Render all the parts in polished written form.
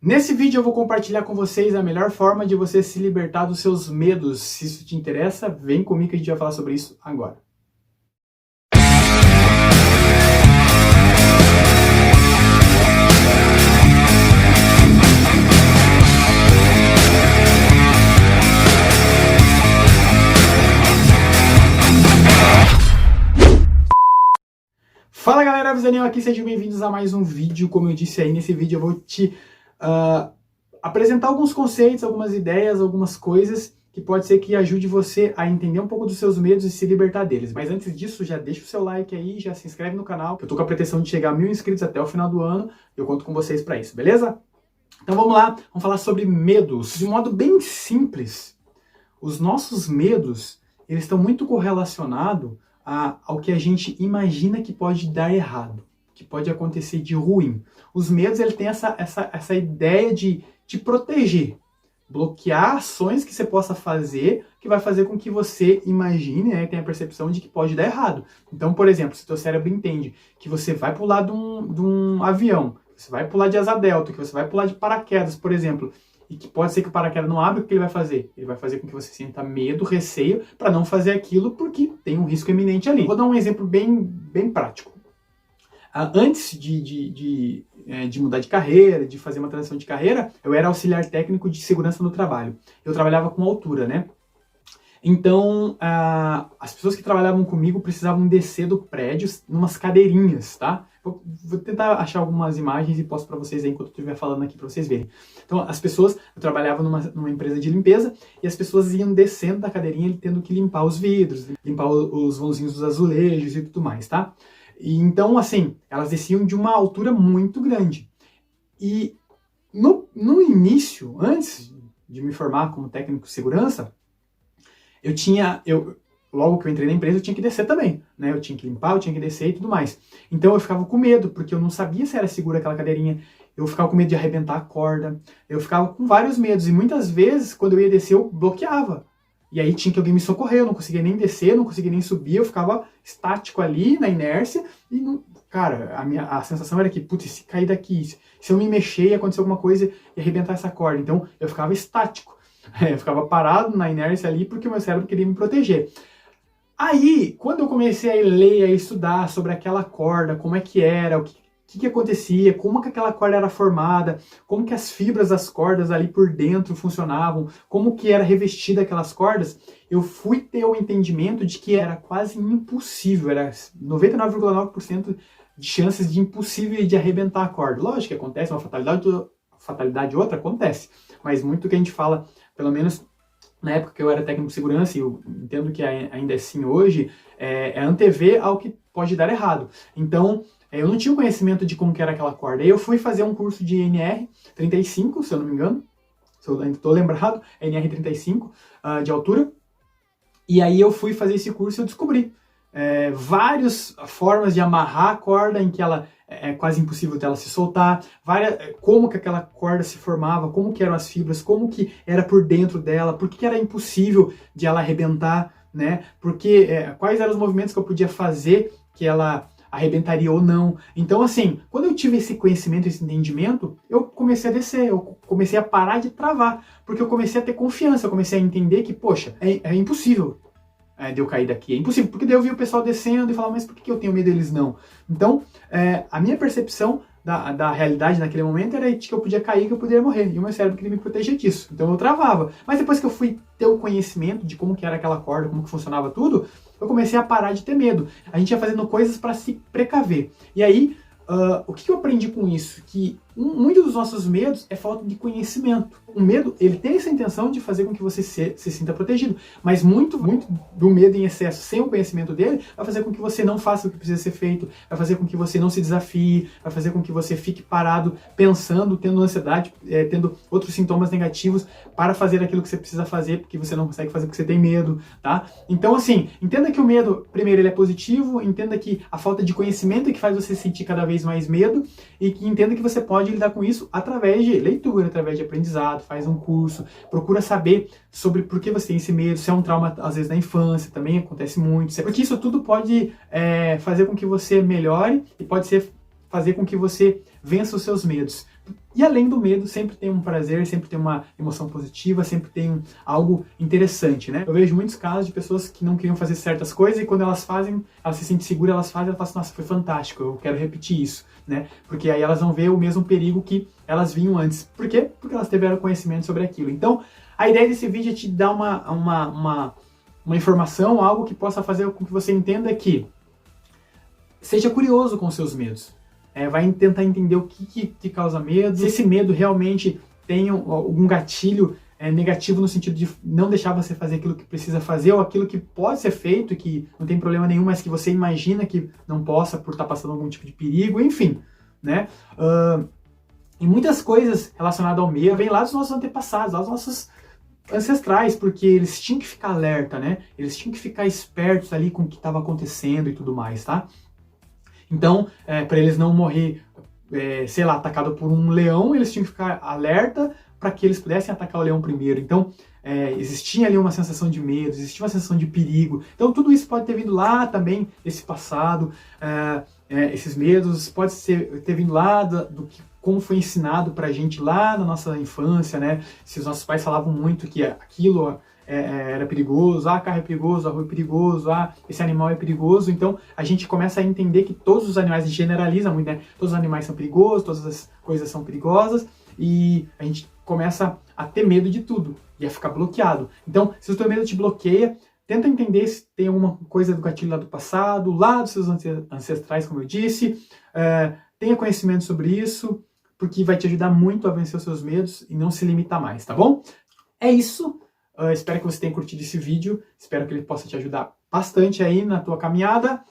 Nesse vídeo eu vou compartilhar com vocês a melhor forma de você se libertar dos seus medos. Se isso te interessa, vem comigo que a gente vai falar sobre isso agora. Fala galera, Visaninho aqui, sejam bem-vindos a mais um vídeo. Como eu disse aí, nesse vídeo eu vou te apresentar alguns conceitos, algumas ideias, algumas coisas que pode ser que ajude você a entender um pouco dos seus medos e se libertar deles. Mas antes disso, já deixa o seu like aí, já se inscreve no canal. Eu tô com a pretensão de chegar a 1000 inscritos até o final do ano. Eu conto com vocês para isso, beleza? Então vamos lá, vamos falar sobre medos. De modo bem simples, os nossos medos, eles estão muito correlacionados ao que a gente imagina que pode dar errado, que pode acontecer de ruim. Os medos, ele tem essa ideia de te proteger, bloquear ações que você possa fazer, que vai fazer com que você imagine, né, tenha a percepção de que pode dar errado. Então, por exemplo, se o teu cérebro entende que você vai pular de um avião, você vai pular de asa delta, que você vai pular de paraquedas, por exemplo, e que pode ser que o paraquedas não abra, o que ele vai fazer? Ele vai fazer com que você sinta medo, receio, para não fazer aquilo, porque tem um risco iminente ali. Vou dar um exemplo bem prático. Antes de mudar de carreira, de fazer uma transição de carreira, eu era auxiliar técnico de segurança no trabalho. Eu trabalhava com altura, né? Então, as pessoas que trabalhavam comigo precisavam descer do prédio numas cadeirinhas, tá? Vou tentar achar algumas imagens e posto para vocês aí enquanto eu estiver falando aqui para vocês verem. Então, eu trabalhava numa empresa de limpeza e as pessoas iam descendo da cadeirinha tendo que limpar os vidros, limpar os vãozinhos dos azulejos e tudo mais, tá? E então, assim, elas desciam de uma altura muito grande. E no início, antes de me formar como técnico de segurança, logo que eu entrei na empresa, eu tinha que descer também, né? Eu tinha que limpar, eu tinha que descer e tudo mais. Então eu ficava com medo, porque eu não sabia se era segura aquela cadeirinha. Eu ficava com medo de arrebentar a corda. Eu ficava com vários medos. E muitas vezes, quando eu ia descer, eu bloqueava. E aí tinha que alguém me socorrer. Eu não conseguia nem descer, não conseguia nem subir. Eu ficava estático ali, na inércia. E, cara, a sensação era que, putz, se cair daqui, se eu me mexer e acontecer alguma coisa e arrebentar essa corda. Então eu ficava estático. Eu ficava parado na inércia ali porque o meu cérebro queria me proteger. Aí, quando eu comecei a ler, a estudar sobre aquela corda, como é que era, o que acontecia, como que aquela corda era formada, como que as fibras das cordas ali por dentro funcionavam, como que era revestida aquelas cordas, eu fui ter o entendimento de que era quase impossível, era 99,9% de chances de impossível de arrebentar a corda. Lógico que acontece, uma fatalidade outra acontece, mas muito que a gente fala, pelo menos na época que eu era técnico de segurança, e eu entendo que ainda é assim hoje, é antever ao que pode dar errado. Então, eu não tinha conhecimento de como que era aquela corda. Aí eu fui fazer um curso de NR35, se eu não me engano, se eu ainda estou lembrado, NR35 de altura. E aí eu fui fazer esse curso e eu descobri várias formas de amarrar a corda em que ela é quase impossível dela se soltar, como que aquela corda se formava, como que eram as fibras, como que era por dentro dela, por que era impossível de ela arrebentar, né? Porque quais eram os movimentos que eu podia fazer que ela arrebentaria ou não. Então, assim, quando eu tive esse conhecimento, esse entendimento, eu comecei a descer, eu comecei a parar de travar, porque eu comecei a ter confiança, eu comecei a entender que, poxa, é impossível de eu cair daqui. É impossível, porque daí eu vi o pessoal descendo e falava, mas por que eu tenho medo deles não? Então, a minha percepção da realidade naquele momento era de que eu podia cair, que eu poderia morrer. E o meu cérebro queria me proteger disso. Então eu travava. Mas depois que eu fui ter o conhecimento de como que era aquela corda, como que funcionava tudo, eu comecei a parar de ter medo. A gente ia fazendo coisas para se precaver. E aí, o que eu aprendi com isso? Que muito dos nossos medos é falta de conhecimento. O medo, ele tem essa intenção de fazer com que você se sinta protegido, mas muito do medo em excesso, sem o conhecimento dele, vai fazer com que você não faça o que precisa ser feito, vai fazer com que você não se desafie, vai fazer com que você fique parado, pensando, tendo ansiedade, tendo outros sintomas negativos para fazer aquilo que você precisa fazer, porque você não consegue fazer porque você tem medo, tá? Então, assim, entenda que o medo, primeiro, ele é positivo, entenda que a falta de conhecimento é que faz você sentir cada vez mais medo, e que entenda que você pode lidar com isso através de leitura, através de aprendizado, faz um curso, procura saber sobre por que você tem esse medo, se é um trauma, às vezes, da infância, também acontece muito, porque isso tudo pode fazer com que você melhore e pode fazer com que você vença os seus medos. E além do medo, sempre tem um prazer, sempre tem uma emoção positiva, sempre tem algo interessante, né? Eu vejo muitos casos de pessoas que não queriam fazer certas coisas e quando elas fazem, elas se sentem seguras, elas fazem, elas falam assim, nossa, foi fantástico, eu quero repetir isso, né? Porque aí elas vão ver o mesmo perigo que elas vinham antes. Por quê? Porque elas tiveram conhecimento sobre aquilo. Então, a ideia desse vídeo é te dar uma informação, algo que possa fazer com que você entenda que seja curioso com seus medos. Vai tentar entender o que causa medo, se esse medo realmente tem algum gatilho negativo no sentido de não deixar você fazer aquilo que precisa fazer ou aquilo que pode ser feito e que não tem problema nenhum, mas que você imagina que não possa por estar passando algum tipo de perigo, enfim, né? E muitas coisas relacionadas ao medo vêm lá dos nossos antepassados, lá dos nossos ancestrais, porque eles tinham que ficar alerta, né? Eles tinham que ficar espertos ali com o que estava acontecendo e tudo mais, tá? Então, para eles não morrer, sei lá, atacado por um leão, eles tinham que ficar alerta para que eles pudessem atacar o leão primeiro. Então, existia ali uma sensação de medo, existia uma sensação de perigo. Então, tudo isso pode ter vindo lá também, esse passado, esses medos, pode ter vindo lá como foi ensinado pra gente lá na nossa infância, né? Se os nossos pais falavam muito que aquilo era perigoso, carro é perigoso, a rua é perigoso, esse animal é perigoso, então a gente começa a entender que todos os animais, a gente generaliza muito, né? Todos os animais são perigosos, todas as coisas são perigosas, e a gente começa a ter medo de tudo, e a ficar bloqueado. Então, se o teu medo te bloqueia, tenta entender se tem alguma coisa do gatilho lá do passado, lá dos seus ancestrais, como eu disse, tenha conhecimento sobre isso, porque vai te ajudar muito a vencer os seus medos e não se limitar mais, tá bom? É isso. Espero que você tenha curtido esse vídeo, espero que ele possa te ajudar bastante aí na tua caminhada.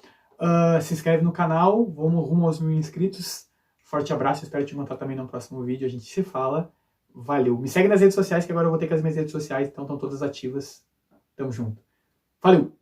Se inscreve no canal, vamos rumo aos 1000 inscritos. Forte abraço, espero te encontrar também no próximo vídeo, a gente se fala. Valeu! Me segue nas redes sociais, que agora eu vou ter que as minhas redes sociais, então estão todas ativas. Tamo junto. Valeu!